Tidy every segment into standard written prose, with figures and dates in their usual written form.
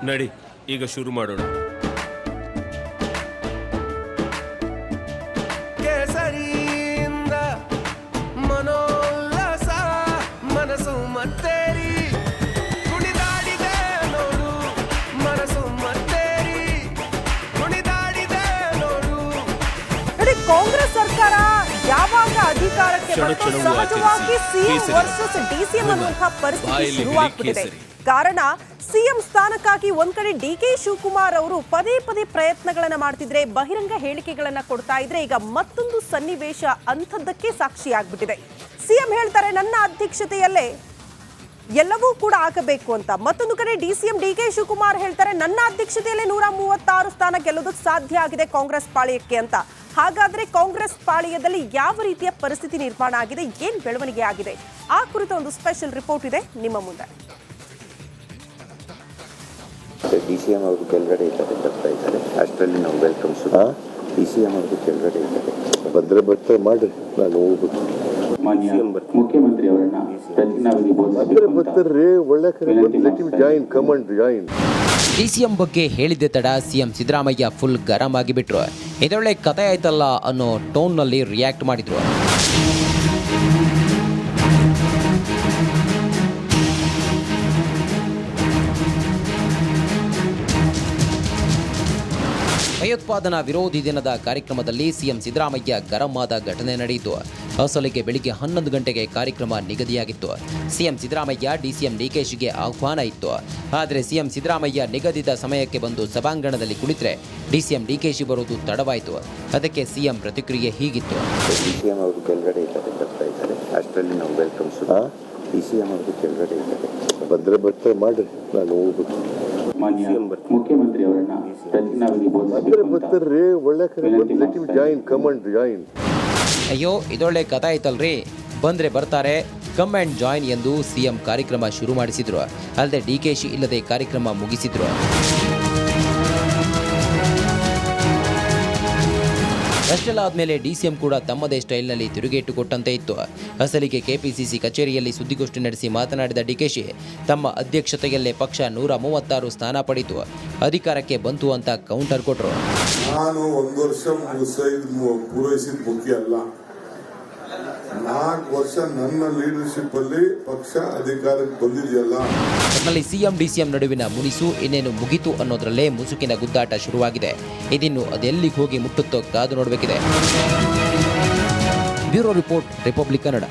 ನಡಿ ಈಗ ಶುರು ಮಾಡೋಣ. ಕೇಸರಿಯಿಂದ ಮನೋಲ್ಲಾಸ ಮನಸ್ಸು ಮತ್ತೇರಿ ಕುಣಿದಾಡಿದೆ ನೋಡು, ಮನಸ್ಸು ಮತ್ತೇರಿ ಕುಣಿದಾಡಿದೆ ನೋಡು. ನೋಡಿ, ಕಾಂಗ್ರೆಸ್ ಸರ್ಕಾರ ಯಾವಾಗ ಅಧಿಕಾರಕ್ಕೆ ಬಂತು ಸಹಜವಾಗಿ ಸಿಎಂ ವರ್ಸಸ್ ಡಿಸಿಎಂ ಅನ್ನುವಂತಹ ಪರಿಸ್ಥಿತಿ ಶುರುವಾಗ್ಬಿಟ್ಟಿದೆ. ಕಾರಣ ಸಿಎಂ ಸ್ಥಾನಕ್ಕಾಗಿ ಒಂದ್ ಕಡೆ ಡಿಕೆ ಶಿವಕುಮಾರ್ ಅವರು ಪದೇ ಪದೇ ಪ್ರಯತ್ನಗಳನ್ನ ಮಾಡ್ತಿದ್ರೆ, ಬಹಿರಂಗ ಹೇಳಿಕೆಗಳನ್ನ ಕೊಡ್ತಾ ಇದ್ರೆ, ಈಗ ಮತ್ತೊಂದು ಸನ್ನಿವೇಶ ಅಂಥದ್ದಕ್ಕೆ ಸಾಕ್ಷಿಯಾಗ್ಬಿಟ್ಟಿದೆ. ಸಿಎಂ ಹೇಳ್ತಾರೆ ನನ್ನ ಅಧ್ಯಕ್ಷತೆಯಲ್ಲೇ ಎಲ್ಲವೂ ಕೂಡ ಆಗಬೇಕು ಅಂತ. ಮತ್ತೊಂದು ಕಡೆ ಡಿಸಿಎಂ ಡಿಕೆ ಶಿವಕುಮಾರ್ ಹೇಳ್ತಾರೆ ನನ್ನ ಅಧ್ಯಕ್ಷತೆಯಲ್ಲೇ 136 ಸ್ಥಾನ ಗೆಲ್ಲೋದಕ್ಕೆ ಸಾಧ್ಯ ಆಗಿದೆ ಕಾಂಗ್ರೆಸ್ ಪಾಳ್ಯಕ್ಕೆ ಅಂತ. ಹಾಗಾದ್ರೆ ಕಾಂಗ್ರೆಸ್ ಪಾಳ್ಯದಲ್ಲಿ ಯಾವ ರೀತಿಯ ಪರಿಸ್ಥಿತಿ ನಿರ್ಮಾಣ ಆಗಿದೆ, ಏನ್ ಬೆಳವಣಿಗೆ ಆಗಿದೆ, ಆ ಕುರಿತ ಒಂದು ಸ್ಪೆಷಲ್ ರಿಪೋರ್ಟ್ ಇದೆ ನಿಮ್ಮ ಮುಂದೆ. ಡಿಸಿಎಂ ಅವರು ಕೆಳಗಡೆ ಇದ್ದಾರೆ, ಬರ್ತಾ ಇದ್ದಾರೆ. ಅಷ್ಟರಲ್ಲಿ ನಾವು ವೆಲ್ಕಮ್ ಡಿಸಿಎಂ ಅವರು ಕೆಳಗಡೆ ಇದ್ದಾರೆ, ಭದ್ರ ಮಾಡ್ರಿ, ನಾನು ಹೋಗ್ಬೇಕು. ಮುಖ್ಯಮಂತ್ರಿ ಅವರನ್ನ ಬರ್ತಾರ್ರಿ, ಒಳ್ಳೆ ಜಾಯಿನ್ ಕಮಾಂಡ್ ಜಾಯಿನ್. ಡಿಸಿಎಂ ಬಗ್ಗೆ ಹೇಳಿದ್ದೆ ತಡ ಸಿಎಂ ಸಿದ್ದರಾಮಯ್ಯ ಫುಲ್ ಗರಂ ಆಗಿಬಿಟ್ರು. ಇದೊಳ್ಳೆ ಕಥೆ ಆಯ್ತಲ್ಲ ಅನ್ನೋ ಟೋನ್ನಲ್ಲಿ ರಿಯಾಕ್ಟ್ ಮಾಡಿದ್ರು. ಭಯೋತ್ಪಾದನಾ ವಿರೋಧಿ ದಿನದ ಕಾರ್ಯಕ್ರಮದಲ್ಲಿ ಸಿಎಂ ಸಿದ್ದರಾಮಯ್ಯ ಗರಂ ಆದ ಘಟನೆ ನಡೆಯಿತು. ಅಸಲಿಗೆ ಬೆಳಿಗ್ಗೆ 11 ಗಂಟೆಗೆ ಕಾರ್ಯಕ್ರಮ ನಿಗದಿಯಾಗಿತ್ತು. ಸಿಎಂ ಸಿದ್ದರಾಮಯ್ಯ ಡಿಸಿಎಂ ಡಿಕೆಶಿಗೆ ಆಹ್ವಾನ ಇತ್ತು. ಆದರೆ ಸಿಎಂ ಸಿದ್ದರಾಮಯ್ಯ ನಿಗದಿತ ಸಮಯಕ್ಕೆ ಬಂದು ಸಭಾಂಗಣದಲ್ಲಿ ಕುಳಿತರೆ ಡಿಸಿಎಂ ಡಿಕೆಶಿ ಬರೋದು ತಡವಾಯಿತು. ಅದಕ್ಕೆ ಸಿಎಂ ಪ್ರತಿಕ್ರಿಯೆ ಹೀಗಿತ್ತು. ಡಿಸಿಎಂ ಅವರು ಕೆಳಗಡೆ ಇದ್ದಾರೆ, ಬರ್ತಾ ಇದ್ದಾರೆ. ಅಷ್ಟರಲ್ಲಿ ನಾವು ವೆಲ್ಕಮ್ ಡಿಸಿಎಂ ಅವರು ಕೆಳಗಡೆ ಇದ್ದಾರೆ, ಭದ್ರ ಮಾಡ್ರಿ, ನಾನು ಹೋಗ್ಬೇಕು. ಮುಖ್ಯಮಂತ್ರಿ ಅವರನ್ನ ಬರ್ತಾರ್ರಿ, ಒಳ್ಳೆ ಜಾಯಿನ್ ಕಮಾಂಡ್ ಜಾಯಿನ್. ಅಯ್ಯೋ ಇದೊಳ್ಳೆ ಕಥೆ ಆಯ್ತಲ್ರಿ, ಬಂದ್ರೆ ಬರ್ತಾರೆ, ಕಮ್ ಅಂಡ್ ಜಾಯಿನ್ ಎಂದು ಸಿಎಂ ಕಾರ್ಯಕ್ರಮ ಶುರು ಮಾಡಿಸಿದ್ರು. ಅಲ್ಲದೆ ಡಿಕೆಶಿ ಇಲ್ಲದೆ ಕಾರ್ಯಕ್ರಮ ಮುಗಿಸಿದ್ರು. ಅಷ್ಟೆಲ್ಲ ಆದ್ಮೇಲೆ ಡಿಸಿಎಂ ಕೂಡ ತಮ್ಮದೇ ಸ್ಟೈಲ್ನಲ್ಲಿ ತಿರುಗೇಟು ಕೊಟ್ಟಂತೆ ಇತ್ತು. ಅಸಲಿಗೆ ಕೆಪಿಸಿಸಿ ಕಚೇರಿಯಲ್ಲಿ ಸುದ್ದಿಗೋಷ್ಠಿ ನಡೆಸಿ ಮಾತನಾಡಿದ ಡಿಕೆಶಿ ತಮ್ಮ ಅಧ್ಯಕ್ಷತೆಯಲ್ಲೇ ಪಕ್ಷ 136 ಸ್ಥಾನ ಪಡೆಯಿತು, ಅಧಿಕಾರಕ್ಕೆ ಬಂತು ಅಂತ ಕೌಂಟರ್ ಕೊಟ್ಟರು. ನಾನು 1 ವರ್ಷ ಪೂರೈಸಿದ ಮುಖ್ಯ ಅಲ್ಲ, 4 ವರ್ಷ ನನ್ನ ಲೀಡರ್ಶಿಪ್ ಅಲ್ಲಿ ಪಕ್ಷ ಅಧಿಕಾರಕ್ಕೆ ಬಂದಿದೆಯಲ್ಲ. ಒಟ್ನಲ್ಲಿ ಸಿಎಂ ಡಿಸಿಎಂ ನಡುವಿನ ಮುನಿಸು ಇನ್ನೇನು ಮುಗಿತು ಅನ್ನೋದ್ರಲ್ಲೇ ಮುಸುಕಿನ ಗುದ್ದಾಟ ಶುರುವಾಗಿದೆ. ಇದಿನ್ನು ಅದೆಲ್ಲಿಗೆ ಹೋಗಿ ಮುಟ್ಟುತ್ತೋ ಕಾದು ನೋಡಬೇಕಿದೆ. Bureau report, Republic Kannada.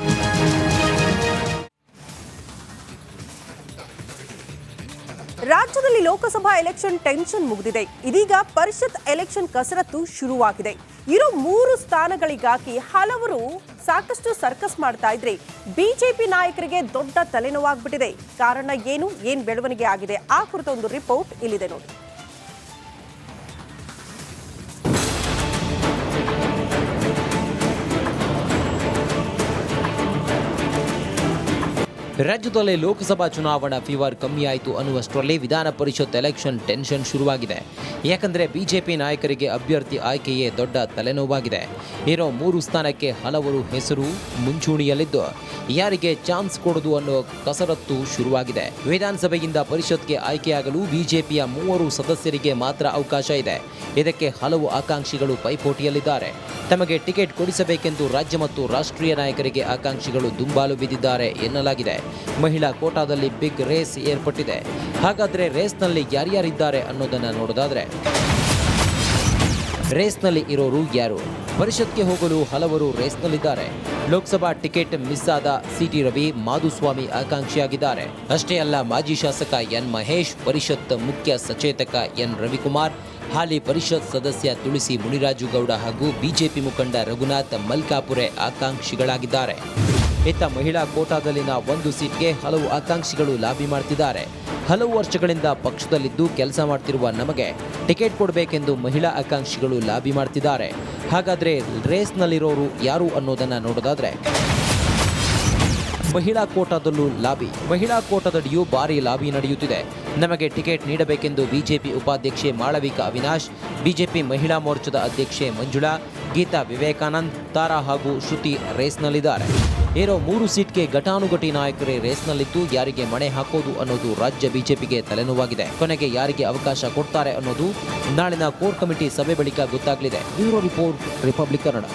ರಾಜ್ಯದಲ್ಲಿ ಲೋಕಸಭಾ ಎಲೆಕ್ಷನ್ ಟೆನ್ಷನ್ ಮುಗಿದಿದೆ. ಇದೀಗ ಪರಿಷತ್ ಎಲೆಕ್ಷನ್ ಕಸರತ್ತು ಶುರುವಾಗಿದೆ. ಇರೋ 3 ಸ್ಥಾನಗಳಿಗಾಗಿ ಹಲವರು ಸಾಕಷ್ಟು ಸರ್ಕಸ್ ಮಾಡ್ತಾ ಇದ್ರೆ ಬಿಜೆಪಿ ನಾಯಕರಿಗೆ ದೊಡ್ಡ ತಲೆನೋವಾಗ್ಬಿಟ್ಟಿದೆ. ಕಾರಣ ಏನ್ ಬೆಳವಣಿಗೆ ಆಗಿದೆ, ಆ ಕುರಿತ ಒಂದು ರಿಪೋರ್ಟ್ ಇಲ್ಲಿದೆ ನೋಡಿ. ರಾಜ್ಯದಲ್ಲಿ ಲೋಕಸಭಾ ಚುನಾವಣಾ ಫೀವರ್ ಕಮ್ಮಿ ಆಯಿತು ಅನ್ನುವಷ್ಟರಲ್ಲಿ ವಿಧಾನ ಪರಿಷತ್ ಎಲೆಕ್ಷನ್ ಟೆನ್ಷನ್ ಶುರುವಾಗಿದೆ. ಯಾಕಂದರೆ ಬಿಜೆಪಿ ನಾಯಕರಿಗೆ ಅಭ್ಯರ್ಥಿ ಆಯ್ಕೆಯೇ ದೊಡ್ಡ ತಲೆನೋವಾಗಿದೆ. ಇರೋ 3 ಸ್ಥಾನಕ್ಕೆ ಹಲವರು ಹೆಸರು ಮುಂಚೂಣಿಯಲ್ಲಿದ್ದು ಯಾರಿಗೆ ಚಾನ್ಸ್ ಕೊಡೋದು ಅನ್ನೋ ಕಸರತ್ತು ಶುರುವಾಗಿದೆ. ವಿಧಾನಸಭೆಯಿಂದ ಪರಿಷತ್ಗೆ ಆಯ್ಕೆಯಾಗಲು ಬಿಜೆಪಿಯ 3 ಸದಸ್ಯರಿಗೆ ಮಾತ್ರ ಅವಕಾಶ ಇದೆ. ಇದಕ್ಕೆ ಹಲವು ಆಕಾಂಕ್ಷಿಗಳು ಪೈಪೋಟಿಯಲ್ಲಿದ್ದಾರೆ. ತಮಗೆ ಟಿಕೆಟ್ ಕೊಡಿಸಬೇಕೆಂದು ರಾಜ್ಯ ಮತ್ತು ರಾಷ್ಟ್ರೀಯ ನಾಯಕರಿಗೆ ಆಕಾಂಕ್ಷಿಗಳು ದುಂಬಾಲು ಬಿದ್ದಿದ್ದಾರೆ ಎನ್ನಲಾಗಿದೆ. ಮಹಿಳಾ ಕೋಟಾದಲ್ಲಿ ಬಿಗ್ ರೇಸ್ ಏರ್ಪಟ್ಟಿದೆ. ಹಾಗಾದ್ರೆ ರೇಸ್ನಲ್ಲಿ ಯಾರ್ಯಾರಿದ್ದಾರೆ ಅನ್ನೋದನ್ನ ನೋಡೋದಾದ್ರೆ, ರೇಸ್ನಲ್ಲಿ ಇರೋರು ಯಾರು? ಪರಿಷತ್ಗೆ ಹೋಗಲು ಹಲವರು ರೇಸ್ನಲ್ಲಿದ್ದಾರೆ. ಲೋಕಸಭಾ ಟಿಕೆಟ್ ಮಿಸ್ ಆದ ಸಿಟಿ ರವಿ ಮಾಧುಸ್ವಾಮಿ ಆಕಾಂಕ್ಷಿಯಾಗಿದ್ದಾರೆ. ಅಷ್ಟೇ ಅಲ್ಲ, ಮಾಜಿ ಶಾಸಕ ಎನ್ ಮಹೇಶ್, ಪರಿಷತ್ ಮುಖ್ಯ ಸಚೇತಕ ಎನ್ ರವಿಕುಮಾರ್, ಹಾಲಿ ಪರಿಷತ್ ಸದಸ್ಯ ತುಳಸಿ ಮುನಿರಾಜು ಗೌಡ ಹಾಗೂ ಬಿಜೆಪಿ ಮುಖಂಡ ರಘುನಾಥ್ ಮಲ್ಕಾಪುರೆ ಆಕಾಂಕ್ಷಿಗಳಾಗಿದ್ದಾರೆ. ಇತ್ತ ಮಹಿಳಾ ಕೋಟಾದಲ್ಲಿನ 1 ಸೀಟ್ಗೆ ಹಲವು ಆಕಾಂಕ್ಷಿಗಳು ಲಾಬಿ ಮಾಡ್ತಿದ್ದಾರೆ. ಹಲವು ವರ್ಷಗಳಿಂದ ಪಕ್ಷದಲ್ಲಿದ್ದು ಕೆಲಸ ಮಾಡ್ತಿರುವ ನಮಗೆ ಟಿಕೆಟ್ ಕೊಡಬೇಕೆಂದು ಮಹಿಳಾ ಆಕಾಂಕ್ಷಿಗಳು ಲಾಬಿ ಮಾಡ್ತಿದ್ದಾರೆ. ಹಾಗಾದ್ರೆ ರೇಸ್ನಲ್ಲಿರೋರು ಯಾರು ಅನ್ನೋದನ್ನ ನೋಡೋದಾದ್ರೆ, ಮಹಿಳಾ ಕೋಟಾದಲ್ಲೂ ಲಾಬಿ. ಮಹಿಳಾ ಕೋಟಾದಡಿಯೂ ಭಾರಿ ಲಾಬಿ ನಡೆಯುತ್ತಿದೆ. ನಮಗೆ ಟಿಕೆಟ್ ನೀಡಬೇಕೆಂದು ಬಿಜೆಪಿ ಉಪಾಧ್ಯಕ್ಷೆ ಮಾಳವಿಕಾ ಅವಿನಾಶ್, ಬಿಜೆಪಿ ಮಹಿಳಾ ಮೋರ್ಚಾದ ಅಧ್ಯಕ್ಷೆ ಮಂಜುಳಾ, ಗೀತಾ ವಿವೇಕಾನಂದ್, ತಾರಾ ಹಾಗೂ ಶ್ರುತಿ ರೇಸ್ನಲ್ಲಿದ್ದಾರೆ. ಇರೋ 3 ಸೀಟ್ಗೆ ಘಟಾನುಘಟಿ ನಾಯಕರೇ ರೇಸ್ನಲ್ಲಿದ್ದು ಯಾರಿಗೆ ಮಣೆ ಹಾಕೋದು ಅನ್ನೋದು ರಾಜ್ಯ ಬಿಜೆಪಿಗೆ ತಲೆನೋವಾಗಿದೆ. ಕೊನೆಗೆ ಯಾರಿಗೆ ಅವಕಾಶ ಕೊಡ್ತಾರೆ ಅನ್ನೋದು ನಾಳಿನ ಕೋರ್ ಕಮಿಟಿ ಸಭೆ ಬಳಿಕ ಗೊತ್ತಾಗಲಿದೆ. Bureau report, Republic Kannada.